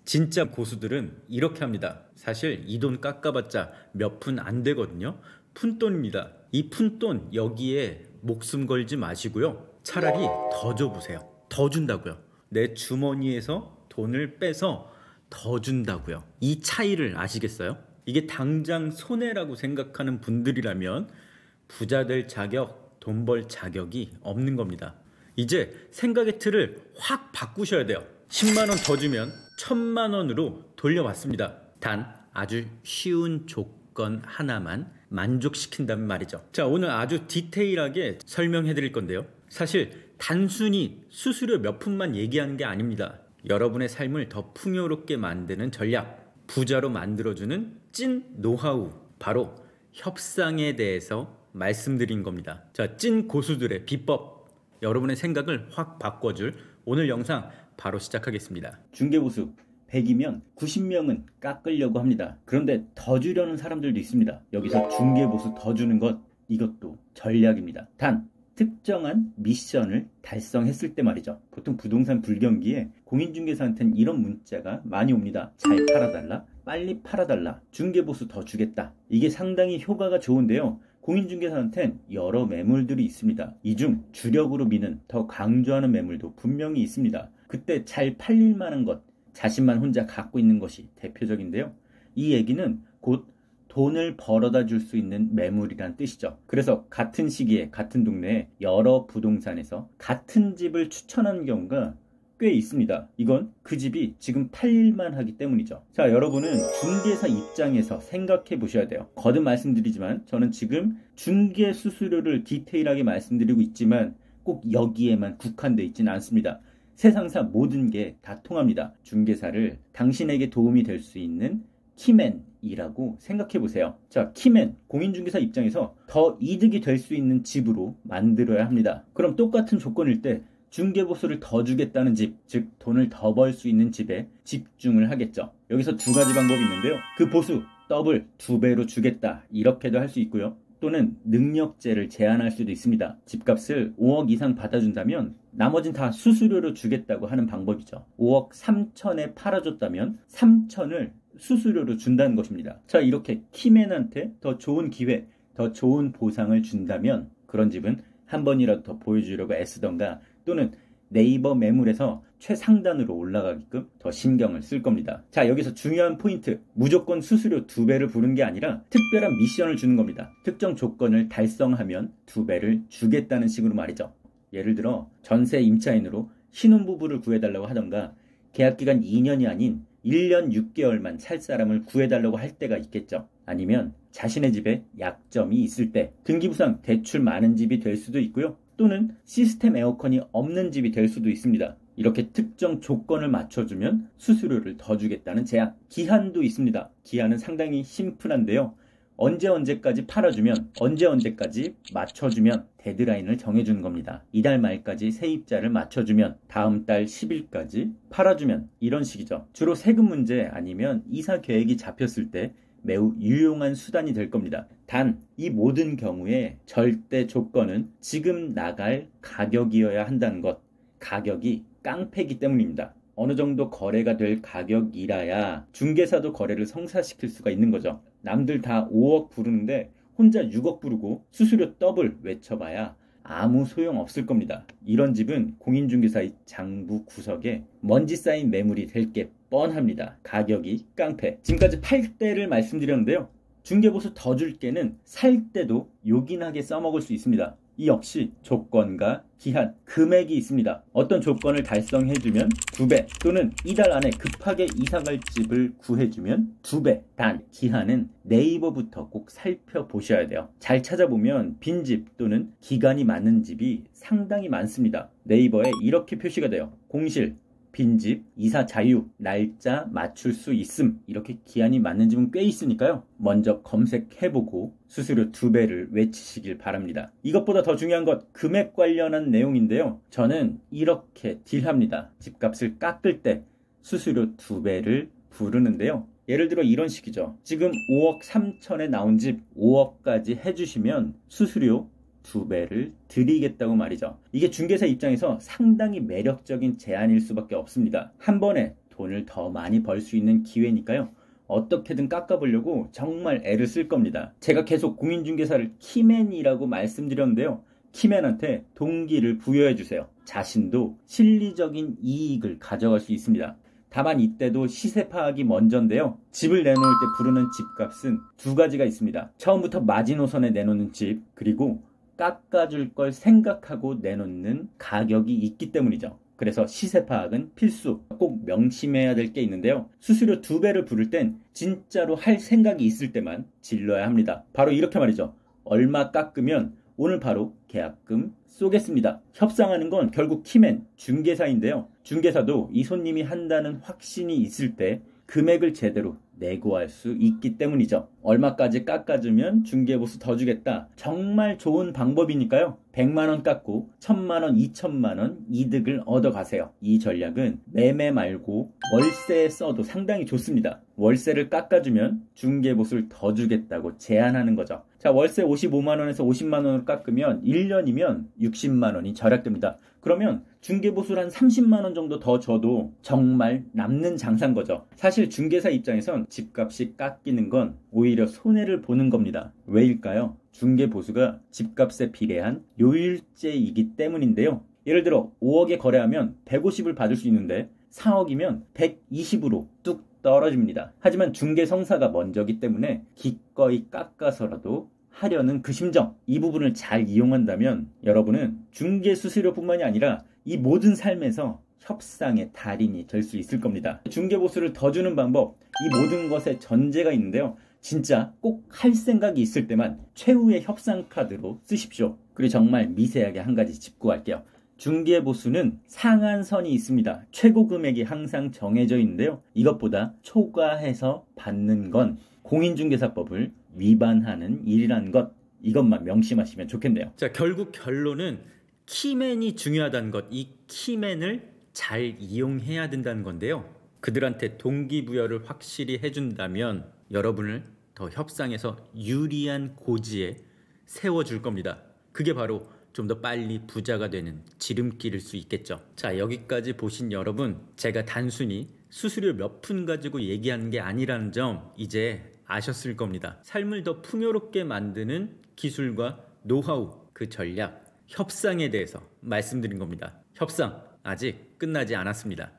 진짜 고수들은 이렇게 합니다. 사실 이 돈 깎아봤자 몇 푼 안 되거든요. 푼돈입니다. 이 푼돈 여기에 목숨 걸지 마시고요. 차라리 더 줘보세요. 더 준다고요. 내 주머니에서 돈을 빼서 더 준다고요. 이 차이를 아시겠어요? 이게 당장 손해라고 생각하는 분들이라면 부자 될 자격, 돈 벌 자격이 없는 겁니다. 이제 생각의 틀을 확 바꾸셔야 돼요. 10만 원 더 주면 1000만 원으로 돌려받습니다. 단 아주 쉬운 조건 하나만 만족시킨다면 말이죠. 자, 오늘 아주 디테일하게 설명해 드릴 건데요. 사실 단순히 수수료 몇 푼만 얘기하는 게 아닙니다. 여러분의 삶을 더 풍요롭게 만드는 전략, 부자로 만들어주는 찐 노하우, 바로 협상에 대해서 말씀드린 겁니다. 자, 찐 고수들의 비법, 여러분의 생각을 확 바꿔줄 오늘 영상 바로 시작하겠습니다. 중개보수 100이면 90명은 깎으려고 합니다. 그런데 더 주려는 사람들도 있습니다. 여기서 중개보수 더 주는 것, 이것도 전략입니다. 단 특정한 미션을 달성했을 때 말이죠. 보통 부동산 불경기에 공인중개사한테는 이런 문자가 많이 옵니다. 잘 팔아달라, 빨리 팔아달라, 중개보수 더 주겠다. 이게 상당히 효과가 좋은데요. 공인중개사한테는 여러 매물들이 있습니다. 이 중 주력으로 미는 더 강조하는 매물도 분명히 있습니다. 그때 잘 팔릴 만한 것, 자신만 혼자 갖고 있는 것이 대표적인데요. 이 얘기는 곧 돈을 벌어다 줄 수 있는 매물이란 뜻이죠. 그래서 같은 시기에 같은 동네에 여러 부동산에서 같은 집을 추천하는 경우가 꽤 있습니다. 이건 그 집이 지금 팔릴만 하기 때문이죠. 자, 여러분은 중개사 입장에서 생각해 보셔야 돼요. 거듭 말씀드리지만 저는 지금 중개 수수료를 디테일하게 말씀드리고 있지만 꼭 여기에만 국한되어 있지는 않습니다. 세상사 모든 게 다 통합니다. 중개사를 당신에게 도움이 될 수 있는 키맨이라고 생각해 보세요. 자, 키맨, 공인중개사 입장에서 더 이득이 될 수 있는 집으로 만들어야 합니다. 그럼 똑같은 조건일 때 중개보수를 더 주겠다는 집, 즉 돈을 더 벌 수 있는 집에 집중을 하겠죠. 여기서 두 가지 방법이 있는데요. 그 보수 더블 2배로 주겠다, 이렇게도 할 수 있고요. 또는 능력제를 제한할 수도 있습니다. 집값을 5억 이상 받아준다면 나머진 다 수수료로 주겠다고 하는 방법이죠. 5억 3천에 팔아줬다면 3천을 수수료로 준다는 것입니다. 자, 이렇게 키맨한테 더 좋은 기회, 더 좋은 보상을 준다면 그런 집은 한 번이라도 더 보여주려고 애쓰던가, 또는 네이버 매물에서 최상단으로 올라가게끔 더 신경을 쓸 겁니다. 자, 여기서 중요한 포인트, 무조건 수수료 2배를 부르는 게 아니라 특별한 미션을 주는 겁니다. 특정 조건을 달성하면 2배를 주겠다는 식으로 말이죠. 예를 들어 전세 임차인으로 신혼부부를 구해달라고 하던가, 계약기간 2년이 아닌 1년 6개월만 살 사람을 구해달라고 할 때가 있겠죠. 아니면 자신의 집에 약점이 있을 때, 등기부상 대출 많은 집이 될 수도 있고요. 또는 시스템 에어컨이 없는 집이 될 수도 있습니다. 이렇게 특정 조건을 맞춰주면 수수료를 더 주겠다는 제한, 기한도 있습니다. 기한은 상당히 심플한데요. 언제까지 팔아주면, 언제까지 맞춰주면 데드라인을 정해주는 겁니다. 이달 말까지 세입자를 맞춰주면, 다음 달 10일까지 팔아주면, 이런 식이죠. 주로 세금 문제 아니면 이사 계획이 잡혔을 때 매우 유용한 수단이 될 겁니다. 단 이 모든 경우에 절대 조건은 지금 나갈 가격이어야 한다는 것, 가격이 깡패이기 때문입니다. 어느 정도 거래가 될 가격이라야 중개사도 거래를 성사시킬 수가 있는 거죠. 남들 다 5억 부르는데 혼자 6억 부르고 수수료 더블 외쳐봐야 아무 소용 없을 겁니다. 이런 집은 공인중개사의 장부 구석에 먼지 쌓인 매물이 될 게 뻔합니다. 가격이 깡패. 지금까지 팔 때를 말씀드렸는데요. 중개보수 더 줄게는 살 때도 요긴하게 써먹을 수 있습니다. 이 역시 조건과 기한, 금액이 있습니다. 어떤 조건을 달성해주면 2배, 또는 이달 안에 급하게 이사갈 집을 구해주면 2배. 단 기한은 네이버부터 꼭 살펴보셔야 돼요. 잘 찾아보면 빈집 또는 기간이 맞는 집이 상당히 많습니다. 네이버에 이렇게 표시가 돼요. 공실, 빈집, 이사 자유, 날짜 맞출 수 있음. 이렇게 기한이 맞는 집은 꽤 있으니까요. 먼저 검색해보고 수수료 2배를 외치시길 바랍니다. 이것보다 더 중요한 것, 금액 관련한 내용인데요. 저는 이렇게 딜합니다. 집값을 깎을 때 수수료 2배를 부르는데요. 예를 들어 이런 식이죠. 지금 5억 3천에 나온 집 5억까지 해주시면 수수료 2배를 드리겠다고 말이죠. 이게 중개사 입장에서 상당히 매력적인 제안일 수밖에 없습니다. 한 번에 돈을 더 많이 벌 수 있는 기회니까요. 어떻게든 깎아보려고 정말 애를 쓸 겁니다. 제가 계속 공인중개사를 키맨이라고 말씀드렸는데요. 키맨한테 동기를 부여해주세요. 자신도 실리적인 이익을 가져갈 수 있습니다. 다만 이때도 시세 파악이 먼저인데요. 집을 내놓을 때 부르는 집값은 두 가지가 있습니다. 처음부터 마지노선에 내놓는 집, 그리고 깎아줄 걸 생각하고 내놓는 가격이 있기 때문이죠. 그래서 시세 파악은 필수. 꼭 명심해야 될 게 있는데요. 수수료 2배를 부를 땐 진짜로 할 생각이 있을 때만 질러야 합니다. 바로 이렇게 말이죠. 얼마 깎으면 오늘 바로 계약금 쏘겠습니다. 협상하는 건 결국 키맨, 중개사인데요. 중개사도 이 손님이 한다는 확신이 있을 때 금액을 제대로 내고할 수 있기 때문이죠. 얼마까지 깎아주면 중개보수 더 주겠다. 정말 좋은 방법이니까요. 100만원 깎고 1000만원, 2000만원 이득을 얻어가세요. 이 전략은 매매 말고 월세에 써도 상당히 좋습니다. 월세를 깎아주면 중개보수를 더 주겠다고 제안하는 거죠. 자, 월세 55만원에서 50만원으로 깎으면 1년이면 60만원이 절약됩니다. 그러면 중개보수를 한 30만원 정도 더 줘도 정말 남는 장사인 거죠. 사실 중개사 입장에선 집값이 깎이는 건 오히려 손해를 보는 겁니다. 왜일까요? 중개보수가 집값에 비례한 요율제이기 때문인데요. 예를 들어 5억에 거래하면 150을 받을 수 있는데 4억이면 120으로 뚝 떨어집니다. 하지만 중개성사가 먼저기 때문에 기꺼이 깎아서라도 하려는 그 심정, 이 부분을 잘 이용한다면 여러분은 중개수수료뿐만이 아니라 이 모든 삶에서 협상의 달인이 될 수 있을 겁니다. 중개보수를 더 주는 방법, 이 모든 것에 전제가 있는데요. 진짜 꼭 할 생각이 있을 때만 최후의 협상 카드로 쓰십시오. 그리고 정말 미세하게 한 가지 짚고 갈게요. 중개보수는 상한선이 있습니다. 최고 금액이 항상 정해져 있는데요. 이것보다 초과해서 받는 건 공인중개사법을 위반하는 일이라는 것, 이것만 명심하시면 좋겠네요. 자, 결국 결론은 키맨이 중요하다는 것, 이 키맨을 잘 이용해야 된다는 건데요. 그들한테 동기부여를 확실히 해준다면 여러분을 더 협상에서 유리한 고지에 세워줄 겁니다. 그게 바로 좀 더 빨리 부자가 되는 지름길일 수 있겠죠. 자, 여기까지 보신 여러분, 제가 단순히 수수료 몇 푼 가지고 얘기하는 게 아니라는 점 이제 아셨을 겁니다. 삶을 더 풍요롭게 만드는 기술과 노하우, 그 전략, 협상에 대해서 말씀드린 겁니다. 협상 아직 끝나지 않았습니다.